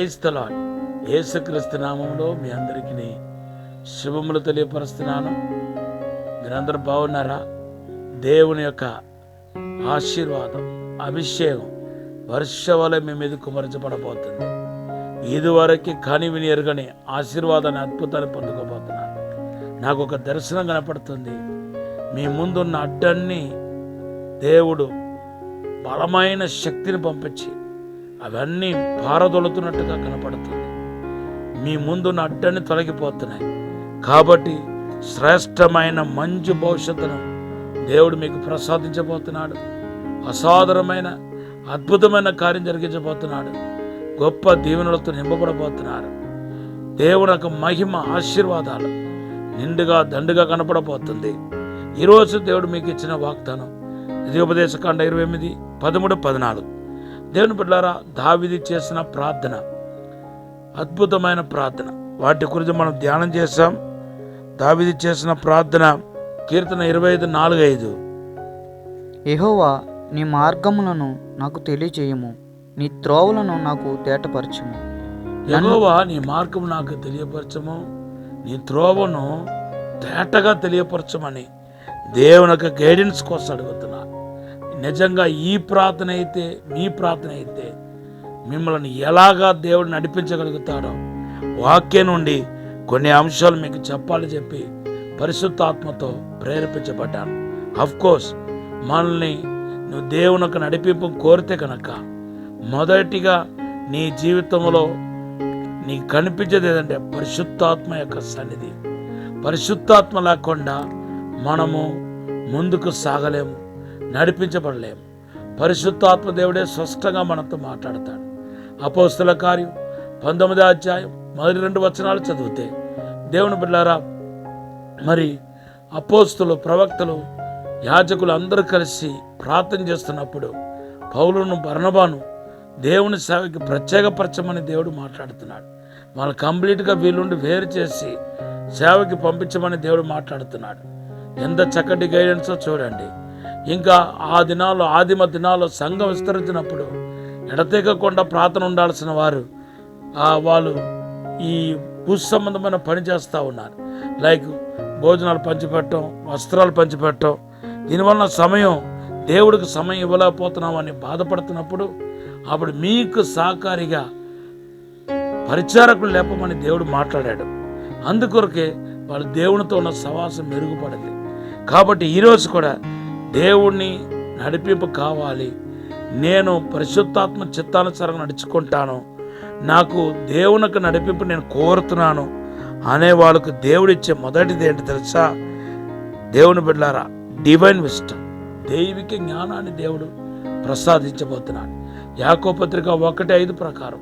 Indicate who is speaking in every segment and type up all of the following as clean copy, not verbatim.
Speaker 1: Praise the lord. యేసుక్రీస్తు నామములో మీ అందరికీ శుభములు తెలియపరుస్తున్నాను. మీరందరూ బాగున్నారా? దేవుని యొక్క ఆశీర్వాదం, అభిషేకం వర్షవలె మీ మీద కుమరించబడబోతుంది. ఇదివరకు కనివిని ఎరుగని ఆశీర్వాదాన్ని, అద్భుతాన్ని పొందుకోబోతున్నాను. నాకు ఒక దర్శనం కనపడుతుంది. మీ ముందున్న అడ్డన్ని దేవుడు బలమైన శక్తిని పంపించి అవన్నీ పారదొలుతున్నట్టుగా కనపడుతుంది. మీ ముందున్న అడ్డన్ని తొలగిపోతున్నాయి. కాబట్టి శ్రేష్టమైన మంచి భవిష్యత్తును దేవుడు మీకు ప్రసాదించబోతున్నాడు. అసాధారణమైన అద్భుతమైన కార్యం జరిగించబోతున్నాడు. గొప్ప దీవెనలతో నింపబడబోతున్నారు. దేవుని యొక్క మహిమ, ఆశీర్వాదాలు నిండుగా దండుగా కనపడబోతుంది. ఈరోజు దేవుడు మీకు ఇచ్చిన వాగ్దానం ద్వితీయోపదేశకాండ 28:13-14. దేవుని బిడ్డలారా, దావీదు చేసిన ప్రార్థన, అద్భుతమైన ప్రార్థన, వాటి గురించి మనం ధ్యానం చేశాం. దావీదు చేసిన ప్రార్థన కీర్తన 25:4-5.
Speaker 2: యెహోవా, నీ మార్గములను నాకు తెలియజేయము, నీ త్రోవలను నాకు తేటపరచుము.
Speaker 1: యెహోవా, నీ మార్గము నాకు తెలియపరచము, నీ త్రోవను తేటగా తెలియపరచమని దేవుని యొక్క గైడెన్స్ కోసం అడుగుతున్నా. నిజంగా ఈ ప్రార్థన అయితే, మీ ప్రార్థన అయితే మిమ్మల్ని ఎలాగా దేవుడు నడిపించగలుగుతాడో వాక్యం నుండి కొన్ని అంశాలు మీకు చెప్పి పరిశుద్ధాత్మతో ప్రేరేపించబడ్డాను. అఫ్కోర్స్ మనల్ని నువ్వు దేవుని యొక్క నడిపింపు కోరితే కనుక మొదటిగా నీ జీవితంలో నీకు కనిపించేది ఏదంటే పరిశుద్ధాత్మ యొక్క సన్నిధి. పరిశుద్ధాత్మ లేకుండా మనము ముందుకు సాగలేము, నడిపించబడలేము. పరిశుద్ధాత్మ దేవుడే స్పష్టంగా మనతో మాట్లాడతాడు. అపోస్తల కార్యం 19వ అధ్యాయం మొదటి 2 వచనాలు చదివితే, దేవుని బిడ్డలారా, మరి అపోస్తలు, ప్రవక్తలు, యాజకులు అందరూ కలిసి ప్రార్థన చేస్తున్నప్పుడు పౌలును, బర్నబాను దేవుని సేవకి ప్రత్యేకపరచమని దేవుడు మాట్లాడుతున్నాడు. వాళ్ళు కంప్లీట్గా వీళ్ళుండి వేరు చేసి సేవకి పంపించమని దేవుడు మాట్లాడుతున్నాడు. ఎంత చక్కటి గైడెన్సో చూడండి. ఇంకా ఆ దినాల్లో, ఆదిమ దినాల్లో సంఘం విస్తరించినప్పుడు ఎడతెగకుండా ప్రార్థన ఉండాల్సిన వారు వాళ్ళు ఈ భూ సంబంధమైన పని చేస్తూ ఉన్నారు. లైక్ భోజనాలు పంచిపెట్టడం, వస్త్రాలు పంచిపెట్టడం. దీనివల్ల దేవుడికి సమయం ఇవ్వలేకపోతున్నామని బాధపడుతున్నప్పుడు అప్పుడు మీకు సహకారిగా పరిచారకులు లేపమని దేవుడు మాట్లాడాడు. అందుకొరకే వాళ్ళు దేవునితో ఉన్న సవాసం మెరుగుపడింది. కాబట్టి ఈరోజు కూడా దేవుణ్ణి నడిపింపు కావాలి, నేను పరిశుద్ధాత్మ చిత్తానుసారంగా నడుచుకుంటాను, నాకు దేవునికి నడిపింపు నేను కోరుతున్నాను అనే వాళ్ళకు దేవుడిచ్చే మొదటిది ఏంటి తెలుసా? దేవుని బిడ్డలారా, డివైన్ విస్టమ్, దైవిక జ్ఞానాన్ని దేవుడు ప్రసాదించబోతున్నాడు. యాకోబు పత్రిక 1:5 ప్రకారం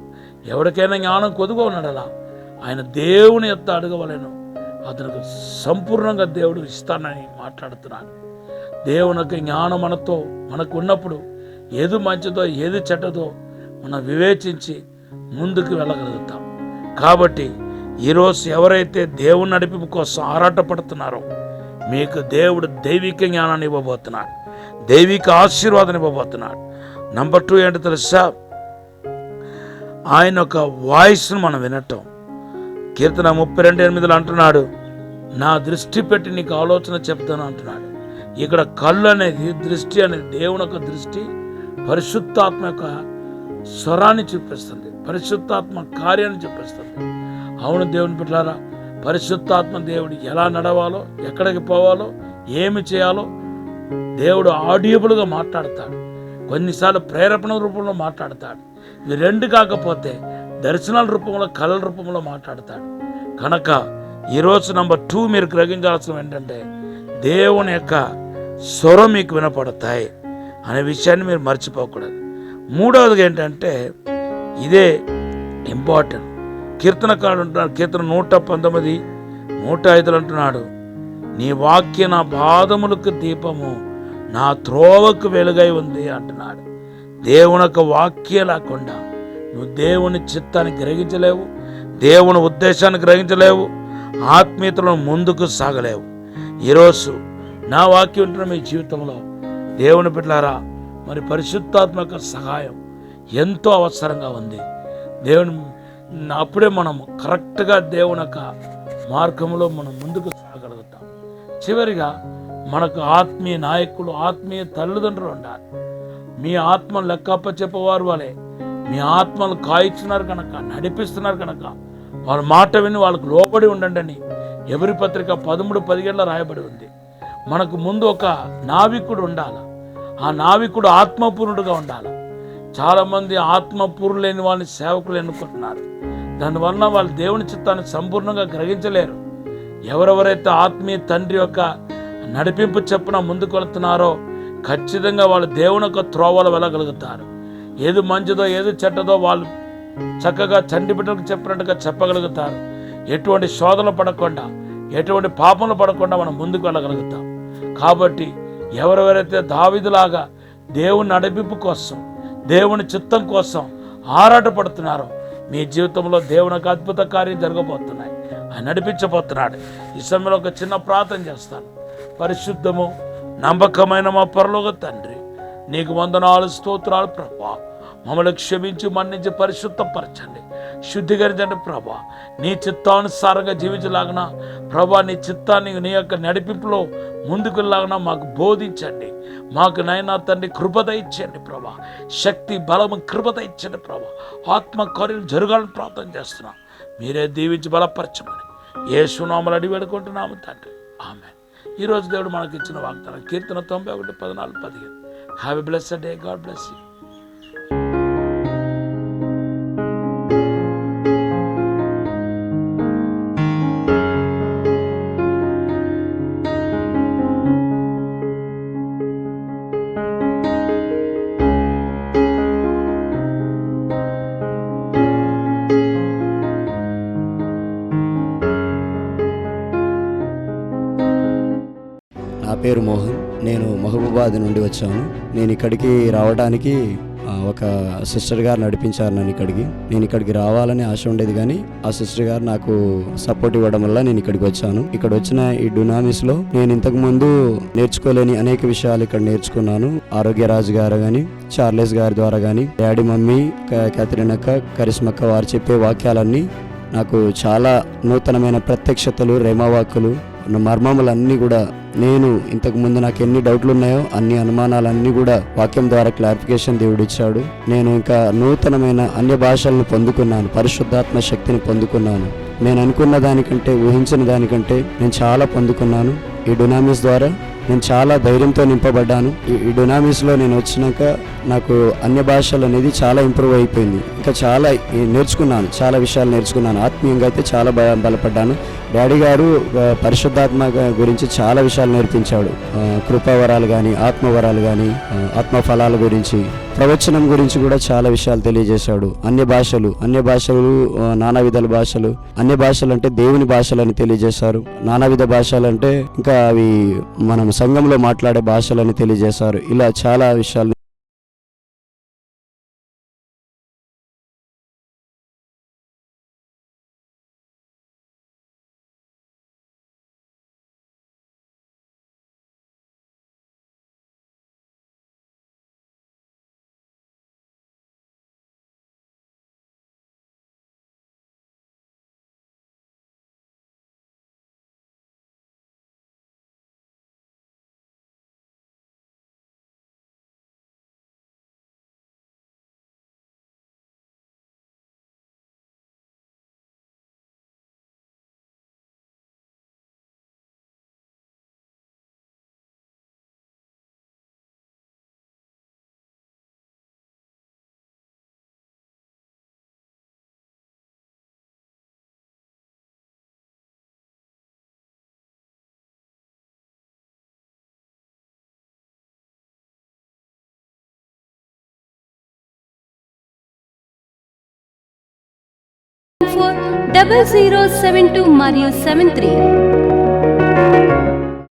Speaker 1: ఎవరికైనా జ్ఞానం కొదుగా ఉన్నాడలా ఆయన దేవుని యొక్క అడగవలెను, అతనికి సంపూర్ణంగా దేవుడు ఇస్తానని మాట్లాడుతున్నాడు. దేవునికి జ్ఞానం మనకు ఉన్నప్పుడు ఏది మంచిదో ఏది చెడ్డదో మనం వివేచించి ముందుకు వెళ్ళగలుగుతాం. కాబట్టి ఈరోజు ఎవరైతే దేవుని నడిపింపు కోసం ఆరాటపడుతున్నారో మీకు దేవుడు దైవిక జ్ఞానాన్ని ఇవ్వబోతున్నాడు, దైవిక ఆశీర్వాదాన్ని ఇవ్వబోతున్నాడు. నంబర్ 2 ఏంటో తెలుసా? ఆయన యొక్క వాయిస్ను మనం వినటం. కీర్తన 32:8 అంటున్నాడు, నా దృష్టి పెట్టి నీకు ఆలోచన చెప్తాను అంటున్నాడు. ఇక్కడ కళ్ళు అనేది, దృష్టి అనేది దేవుని యొక్క దృష్టి పరిశుద్ధాత్మ యొక్క స్వరాన్ని చూపిస్తుంది, పరిశుద్ధాత్మ కార్యాన్ని చూపిస్తుంది. అవును దేవుని బిడ్డలారా, పరిశుద్ధాత్మ దేవుడు ఎలా నడవాలో, ఎక్కడికి పోవాలో, ఏమి చేయాలో దేవుడు ఆడియబుల్గా మాట్లాడతాడు. కొన్నిసార్లు ప్రేరేపణ రూపంలో మాట్లాడతాడు. ఇవి 2 కాకపోతే దర్శనాల రూపంలో, కళల రూపంలో మాట్లాడతాడు. కనుక ఈరోజు నంబర్ 2 మీరు గ్రహించాల్సిన ఏంటంటే దేవుని యొక్క స్వరం మీకు వినపడతాయి అనే విషయాన్ని మీరు మర్చిపోకూడదు. 3వది ఏంటంటే ఇదే ఇంపార్టెంట్. కీర్తనకారుడు అంటున్నాడు, కీర్తన 119:105 అంటున్నాడు, నీ వాక్య నా పాదములకు దీపము, నా త్రోవకు వెలుగై ఉంది అంటున్నాడు. దేవుని యొక్క వాక్యం లేకుండా నువ్వు దేవుని చిత్తాన్ని గ్రహించలేవు, దేవుని ఉద్దేశాన్ని గ్రహించలేవు, ఆత్మీయతలను ముందుకు సాగలేవు. ఈరోజు నా వాక్యం ఉంటున్న మీ జీవితంలో దేవుని బిడ్డలారా, మరి పరిశుద్ధాత్మ యొక్క సహాయం ఎంతో అవసరంగా ఉంది. దేవుని అప్పుడే మనం కరెక్ట్గా దేవుని యొక్క మార్గంలో మనం ముందుకు సాగలుగుతాం. చివరిగా మనకు ఆత్మీయ నాయకులు, ఆత్మీయ తల్లిదండ్రులు ఉండాలి. మీ ఆత్మ లెక్కప్ప చెప్పేవారు వాళ్ళే మీ ఆత్మలు కాయిస్తున్నారు కనుక, నడిపిస్తున్నారు కనుక వాళ్ళ మాట విని వాళ్ళకు లోబడి ఉండండి అని ఎవరి పత్రిక 13:17 రాయబడి ఉంది. మనకు ముందు ఒక నావికుడు ఉండాలి. ఆ నావికుడు ఆత్మపూర్ణుడుగా ఉండాలి. చాలామంది ఆత్మపూర్ణ లేని వాళ్ళని సేవకులు ఎన్నుకుంటున్నారు. దానివల్ల వాళ్ళు దేవుని చిత్తాన్ని సంపూర్ణంగా గ్రహించలేరు. ఎవరెవరైతే ఆత్మీయ తండ్రి యొక్క నడిపింపు చెప్పున ముందుకు వెళుతున్నారో ఖచ్చితంగా వాళ్ళు దేవుని యొక్క త్రోవలు వెళ్ళగలుగుతారు. ఏది మంచిదో ఏది చెడ్డదో వాళ్ళు చక్కగా చంటి బిడ్డలకు చెప్పినట్టుగా చెప్పగలుగుతారు. ఎటువంటి శోధనలు పడకుండా, ఎటువంటి పాపంలో పడకుండా మనం ముందుకు వెళ్ళగలుగుతాం. కాబట్టి ఎవరెవరైతే దావీదులాగా దేవుని నడిపింపు కోసం, దేవుని చిత్తం కోసం ఆరాటపడుతున్నారో మీ జీవితంలో దేవుని యొక్క అద్భుత కార్యం జరగబోతున్నాయి. ఆయన నడిపించబోతున్నాడు. ఈ సమయంలో ఒక చిన్న ప్రార్థన చేస్తాను. పరిశుద్ధము నమ్మకమైన మా పరలోక తండ్రి, నీకు వందనాలు, స్తోత్రాలు ప్రభా. మమ్మల్ని క్షమించి మన్నించి పరిశుద్ధపరచండి, శుద్ధీకరించండి ప్రభా. నీ చిత్తానుసారంగా జీవించలాగిన ప్రభా, నీ చిత్తాన్ని నీ యొక్క నడిపింపులో ముందుకు వెళ్ళాగిన మాకు బోధించండి. మాకు నైనా తండ్రి కృపద ఇచ్చండి ప్రభా. శక్తి బలము కృపద ఇచ్చండి ప్రభా. ఆత్మ కార్యం జరగాలని ప్రార్థన చేస్తున్నాం. మీరే దీవించి బలపరచమని యేసు నామములో అడిగి వేడుకుంటున్నాము తండ్రి, ఆమేన్. ఈరోజు దేవుడు మనకి ఇచ్చిన వాగ్దానం కీర్తన 91:14-15. Have a blessed day. God bless you.
Speaker 3: నా పేరు మోహన్. నేను మహబూబాబాద్ నుండి వచ్చాను. నేను ఇక్కడికి రావడానికి ఒక సిస్టర్ గారు నడిపించారు నన్ను ఇక్కడికి. నేను ఇక్కడికి రావాలని ఆశ ఉండేది, కానీ ఆ సిస్టర్ గారు నాకు సపోర్ట్ ఇవ్వడం వల్ల నేను ఇక్కడికి వచ్చాను. ఇక్కడ వచ్చిన ఈ డునామిస్లో నేను ఇంతకు ముందు నేర్చుకోలేని అనేక విషయాలు ఇక్కడ నేర్చుకున్నాను. ఆరోగ్యరాజు గారు కానీ, చార్లెస్ గారి ద్వారా కానీ, డాడీ, మమ్మీ, క్యాథరిన్ అక్క, కరిస్మక్క వారు చెప్పే వాక్యాలన్నీ నాకు చాలా నూతనమైన ప్రత్యక్షతలు, రేమావాక్కులు, మర్మములన్నీ కూడా నేను ఇంతకు ముందు నాకు ఎన్ని డౌట్లు ఉన్నాయో అన్ని అనుమానాలన్నీ కూడా వాక్యం ద్వారా క్లారిఫికేషన్ దేవుడు ఇచ్చాడు. నేను ఇంకా నూతనమైన అన్య భాషలను పొందుకున్నాను, పరిశుద్ధాత్మ శక్తిని పొందుకున్నాను. నేను అనుకున్న దానికంటే, ఊహించిన దానికంటే నేను చాలా పొందుకున్నాను. ఈ డునామిస్ ద్వారా నేను చాలా ధైర్యంతో నింపబడ్డాను. ఈ డునామిస్లో నేను వచ్చినాక నాకు అన్య భాషలు అనేది చాలా ఇంప్రూవ్ అయిపోయింది. ఇంకా చాలా నేర్చుకున్నాను, చాలా విషయాలు నేర్చుకున్నాను. ఆత్మీయంగా అయితే చాలా బలపడ్డాను. డాడీ గారు పరిశుద్ధాత్మ గురించి చాలా విషయాలు నేర్పించాడు. కృపావరాలు కానీ, ఆత్మవరాలు కానీ, ఆత్మ ఫలాల గురించి, ప్రవచనం గురించి కూడా చాలా విషయాలు తెలియజేశాడు. అన్య భాషలు, నానావిధాల భాషలు, అన్య భాషలు అంటే దేవుని భాషలని తెలియజేశారు. నానావిధ భాషలు అంటే ఇంకా అవి మనం సంఘంలో మాట్లాడే భాషలని తెలియజేశారు. ఇలా చాలా విషయాలు.
Speaker 4: for 0072 మరియు 73